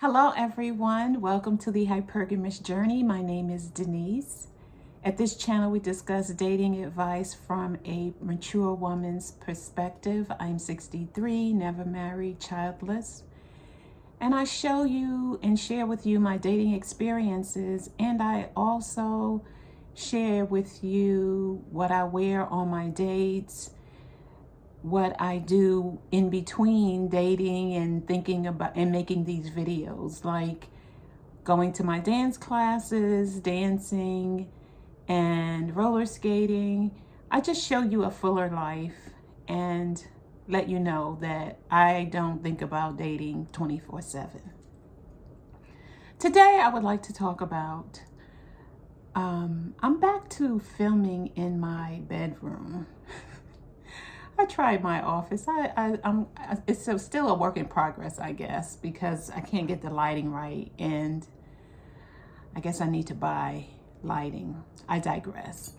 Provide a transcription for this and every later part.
Hello, everyone. Welcome to the Hypergamous Journey. My name is Denise. At this channel, we discuss dating advice from a mature woman's perspective. I'm 63, never married, childless. And I show you and share with you my dating experiences. And I also share with you what I wear on my dates, what I do in between dating and thinking about and making these videos, like going to my dance classes, dancing, and roller skating. I just show you a fuller life and let you know that I don't think about dating 24/7. Today, I would like to talk about I'm back to filming in my bedroom. I tried my office. It's still a work in progress, I guess, because I can't get the lighting right, and I guess I need to buy lighting. I digress.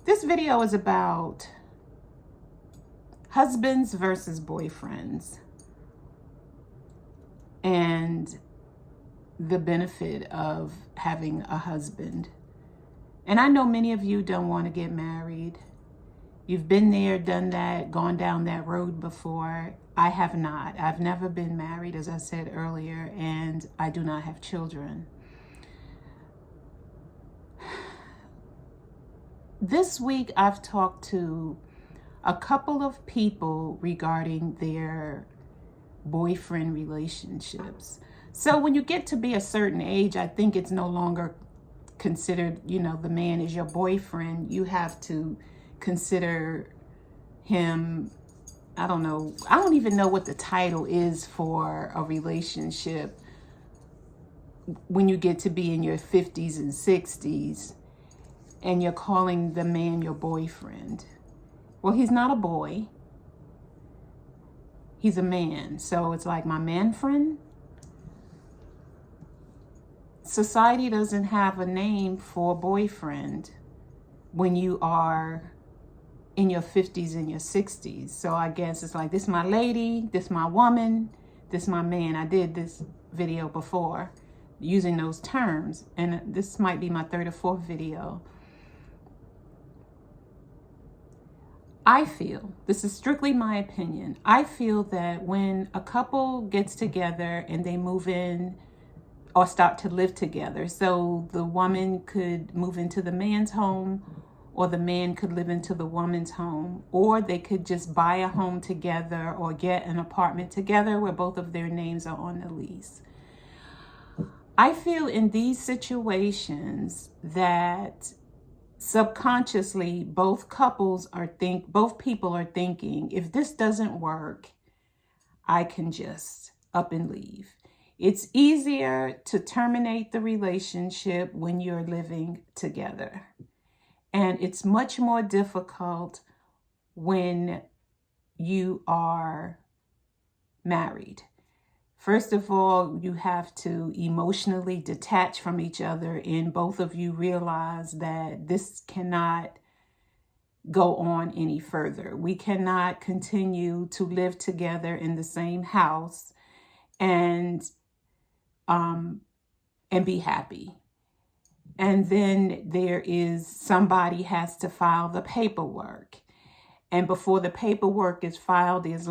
This video is about husbands versus boyfriends and the benefit of having a husband. And I know many of you don't want to get married. You've been there, done that, gone down that road before. I have not. I've never been married, as I said earlier, and I do not have children. This week, I've talked to a couple of people regarding their boyfriend relationships. So when you get to be a certain age, I think it's no longer considered, the man is your boyfriend. You have to consider him, I don't even know what the title is for a relationship when you get to be in your 50s and 60s and you're calling the man your boyfriend. Well, he's not a boy. He's a man. So it's like my man friend. Society doesn't have a name for boyfriend when you are in your 50s and your 60s. So I guess it's like, this my lady, this my woman, this my man. I did this video before using those terms, and this might be my third or fourth video. I feel, this is strictly my opinion, I feel that when a couple gets together and they move in or start to live together, so the woman could move into the man's home, or the man could live into the woman's home, or they could just buy a home together or get an apartment together where both of their names are on the lease. I feel in these situations that subconsciously both people are thinking, if this doesn't work, I can just up and leave. It's easier to terminate the relationship when you're living together. And it's much more difficult when you are married. First of all, you have to emotionally detach from each other, and both of you realize that this cannot go on any further. We cannot continue to live together in the same house and be happy. And then somebody has to file the paperwork. And before the paperwork is filed, there's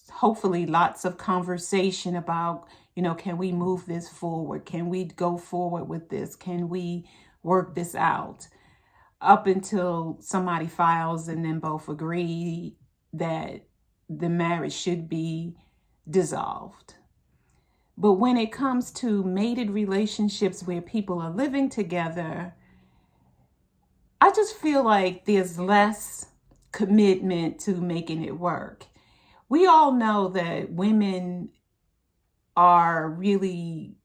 hopefully lots of conversation about, can we move this forward? Can we go forward with this? Can we work this out? Up until somebody files and then both agree that the marriage should be dissolved. But when it comes to mated relationships where people are living together, I just feel like there's less commitment to making it work. We all know that women are really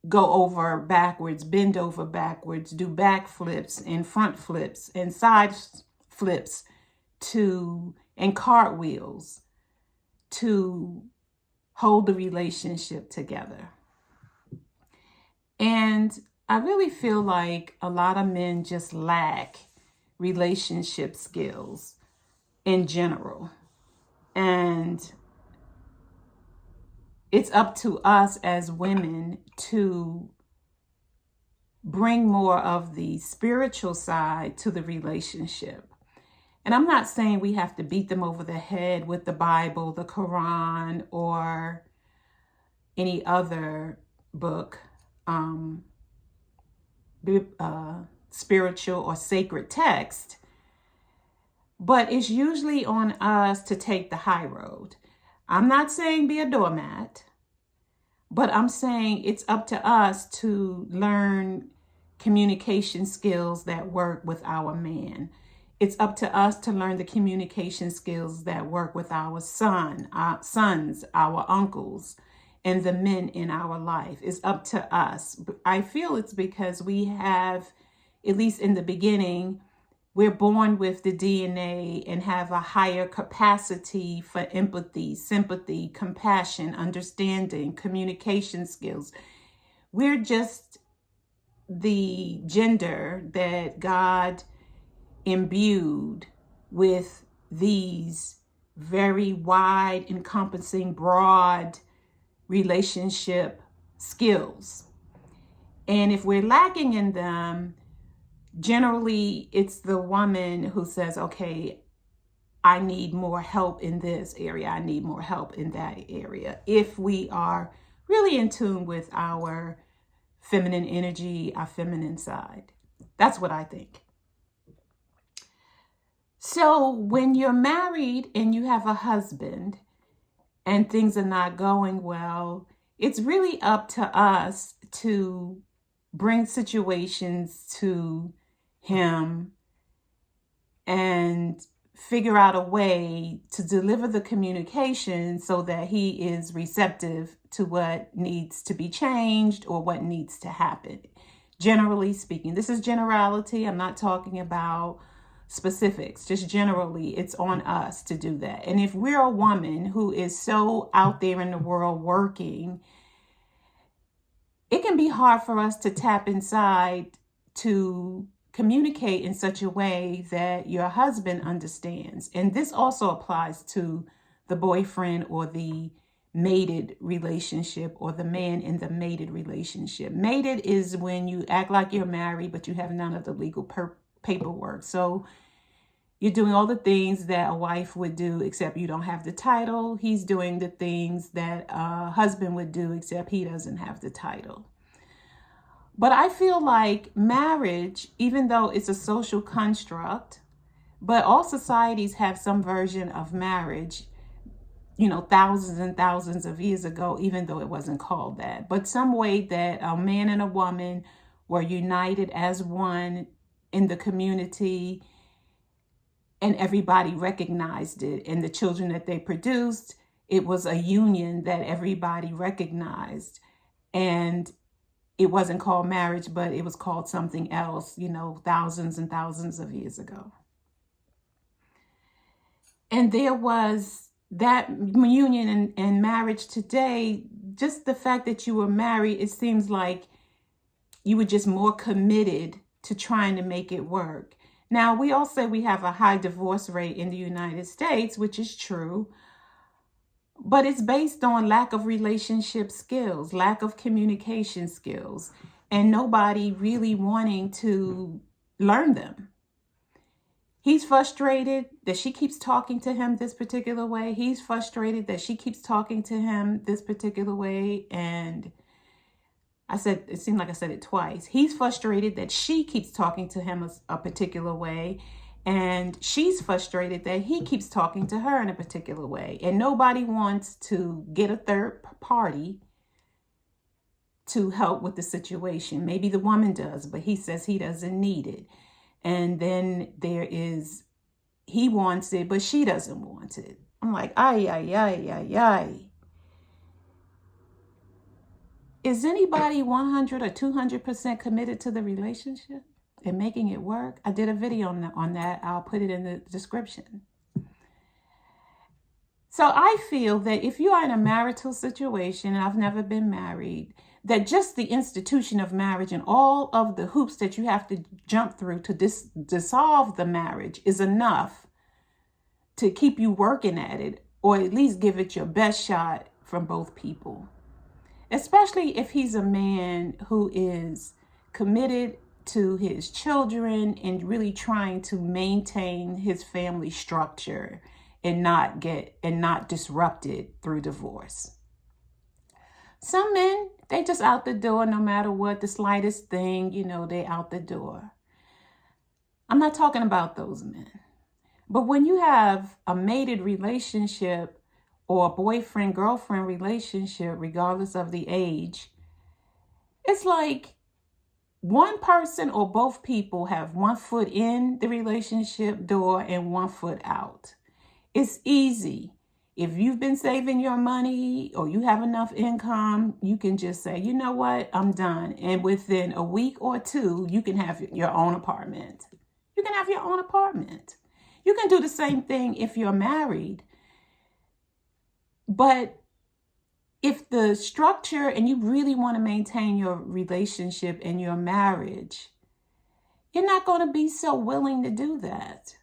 go over backwards, bend over backwards, do back flips and front flips and side flips and cartwheels to hold the relationship together. And I really feel like a lot of men just lack relationship skills in general. And it's up to us as women to bring more of the spiritual side to the relationship. And I'm not saying we have to beat them over the head with the Bible, the Quran, or any other book, spiritual or sacred text, but it's usually on us to take the high road. I'm not saying be a doormat, but I'm saying it's up to us to learn communication skills that work with our man. It's up to us to learn the communication skills that work with our sons, our uncles, and the men in our life. It's up to us. I feel it's because we have, at least in the beginning, we're born with the DNA and have a higher capacity for empathy, sympathy, compassion, understanding, communication skills. We're just the gender that God imbued with these very wide, encompassing, broad relationship skills. And if we're lacking in them, generally it's the woman who says, okay, I need more help in this area. I need more help in that area. If we are really in tune with our feminine energy, our feminine side. That's what I think. So when you're married and you have a husband and things are not going well, it's really up to us to bring situations to him and figure out a way to deliver the communication so that he is receptive to what needs to be changed or what needs to happen. Generally speaking, this is generality. I'm not talking about specifics. Just generally, it's on us to do that. And if we're a woman who is so out there in the world working, it can be hard for us to tap inside to communicate in such a way that your husband understands. And this also applies to the boyfriend or the mated relationship or the man in the mated relationship. Mated is when you act like you're married, but you have none of the legal paperwork. So you're doing all the things that a wife would do, except you don't have the title. He's doing the things that a husband would do, except he doesn't have the title. But I feel like marriage, even though it's a social construct, but all societies have some version of marriage, thousands and thousands of years ago, even though it wasn't called that. But some way that a man and a woman were united as one in the community and everybody recognized it. And the children that they produced, it was a union that everybody recognized. And it wasn't called marriage, but it was called something else, thousands and thousands of years ago. And there was that union and marriage today. Just the fact that you were married, it seems like you were just more committed to trying to make it work. Now, we all say we have a high divorce rate in the United States, which is true. But it's based on lack of relationship skills, lack of communication skills, and nobody really wanting to learn them. He's frustrated that she keeps talking to him this particular way. He's frustrated that she keeps talking to him this particular way. And it seemed like I said it twice. He's frustrated that she keeps talking to him a particular way. And she's frustrated that he keeps talking to her in a particular way. And nobody wants to get a third party to help with the situation. Maybe the woman does, but he says he doesn't need it. And then he wants it, but she doesn't want it. I'm like, ay. Is anybody 100 or 200% committed to the relationship and making it work? I did a video on that. I'll put it in the description. So I feel that if you are in a marital situation, and I've never been married, that just the institution of marriage and all of the hoops that you have to jump through to dissolve the marriage is enough to keep you working at it, or at least give it your best shot from both people. especially if he's a man who is committed to his children and really trying to maintain his family structure and not disrupt it through divorce. Some men, they just out the door no matter what, the slightest thing, they out the door. I'm not talking about those men. But when you have a mated relationship or a boyfriend-girlfriend relationship, regardless of the age, it's like one person or both people have one foot in the relationship door and one foot out. It's easy. If you've been saving your money or you have enough income, you can just say, you know what, I'm done. And within a week or two, you can have your own apartment. You can have your own apartment. You can do the same thing if you're married. But if the structure and you really want to maintain your relationship and your marriage, you're not going to be so willing to do that.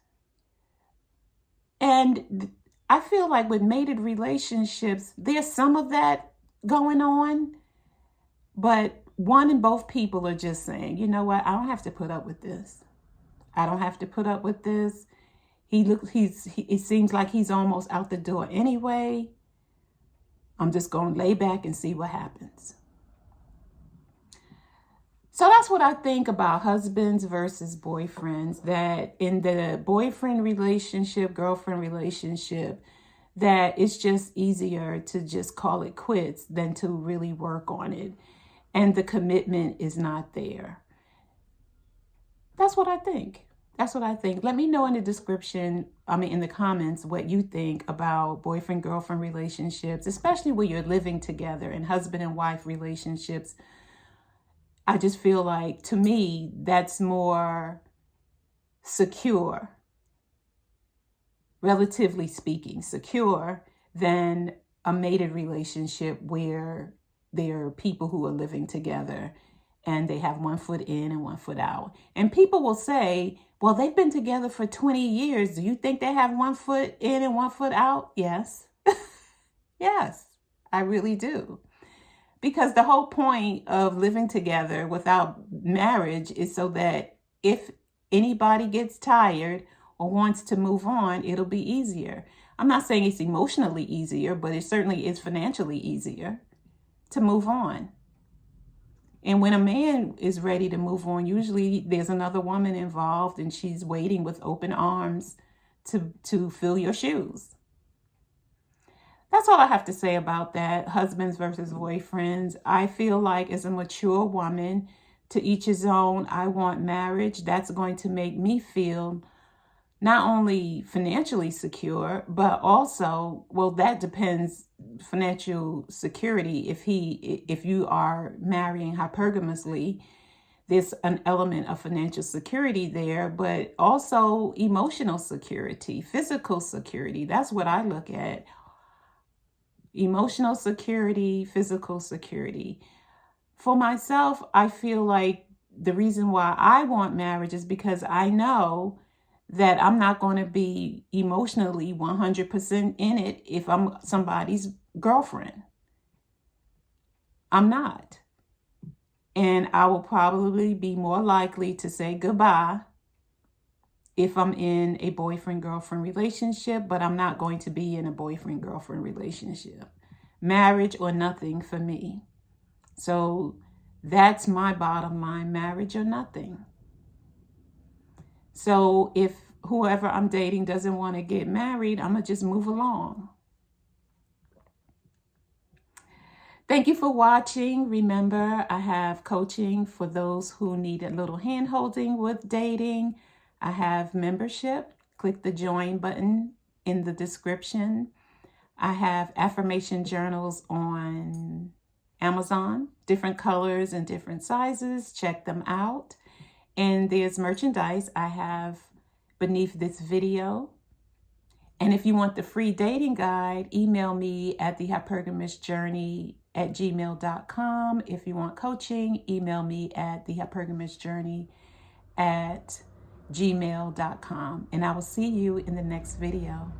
And I feel like with mated relationships, there's some of that going on, but one and both people are just saying, you know what, I don't have to put up with this. I don't have to put up with this. It seems like he's almost out the door anyway. I'm just going to lay back and see what happens. So that's what I think about husbands versus boyfriends, that in the boyfriend relationship, girlfriend relationship, that it's just easier to just call it quits than to really work on it. And the commitment is not there. That's what I think. That's what I think. Let me know in the in the comments, what you think about boyfriend-girlfriend relationships, especially when you're living together, and husband and wife relationships. I just feel like, to me, that's more secure, relatively speaking, secure than a mated relationship where there are people who are living together and they have one foot in and one foot out. And people will say, well, they've been together for 20 years. Do you think they have one foot in and one foot out? Yes. Yes, I really do. Because the whole point of living together without marriage is so that if anybody gets tired or wants to move on, it'll be easier. I'm not saying it's emotionally easier, but it certainly is financially easier to move on. And when a man is ready to move on, usually there's another woman involved and she's waiting with open arms to fill your shoes. That's all I have to say about that, husbands versus boyfriends. I feel like, as a mature woman, to each his own, I want marriage. That's going to make me feel not only financially secure, but also, well, that depends, financial security. If you are marrying hypergamously, there's an element of financial security there, but also emotional security, physical security. That's what I look at. Emotional security, physical security. For myself, I feel like the reason why I want marriage is because I know that I'm not going to be emotionally 100% in it if I'm somebody's girlfriend. I'm not. And I will probably be more likely to say goodbye if I'm in a boyfriend-girlfriend relationship, but I'm not going to be in a boyfriend-girlfriend relationship. Marriage or nothing for me. So that's my bottom line, marriage or nothing. So if whoever I'm dating doesn't want to get married, I'm going to just move along. Thank you for watching. Remember, I have coaching for those who need a little hand-holding with dating. I have membership. Click the join button in the description. I have affirmation journals on Amazon, different colors and different sizes. Check them out. And there's merchandise I have beneath this video. And if you want the free dating guide, email me at thehypergamousjourney@gmail.com. If you want coaching, email me at thehypergamousjourney@gmail.com. And I will see you in the next video.